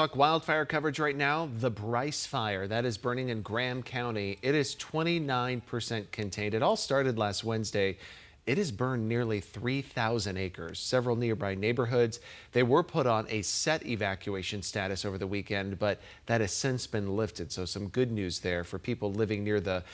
Talk wildfire coverage right now. The Bryce fire that is burning in Graham County. It is 29% contained. It all started last Wednesday. It has burned nearly 3,000 acres. Several nearby neighborhoods, they were put on a set evacuation status over the weekend, but that has since been lifted. So some good news there for people living near the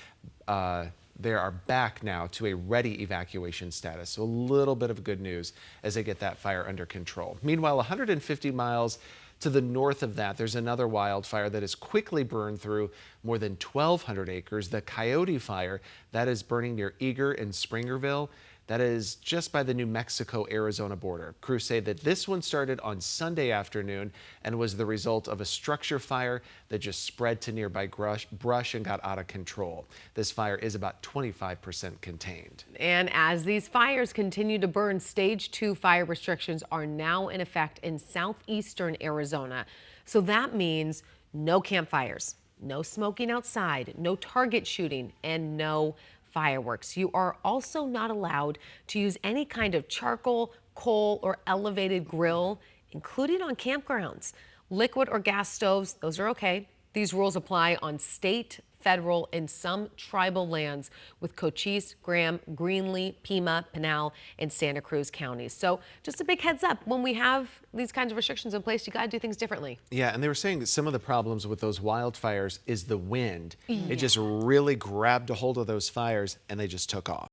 they are back now to a ready evacuation status. So a little bit of good news as they get that fire under control. Meanwhile, 150 miles to the north of that, there's another wildfire that has quickly burned through more than 1,200 acres. The Coyote fire that is burning near Eager and Springerville. That is just by the New Mexico-Arizona border. Crews say that this one started on Sunday afternoon and was the result of a structure fire that just spread to nearby brush and got out of control. This fire is about 25% contained. And as these fires continue to burn, stage 2 fire restrictions are now in effect in southeastern Arizona. So that means no campfires, no smoking outside, no target shooting, and no fireworks. You are also not allowed to use any kind of charcoal, coal, or elevated grill, including on campgrounds. Liquid or gas stoves, those are okay. These rules apply on state, federal, and some tribal lands with Cochise, Graham, Greenlee, Pima, Pinal, and Santa Cruz counties. So just a big heads up, when we have these kinds of restrictions in place, you got to do things differently. Yeah, and they were saying that some of the problems with those wildfires is the wind. It just really grabbed a hold of those fires and they just took off.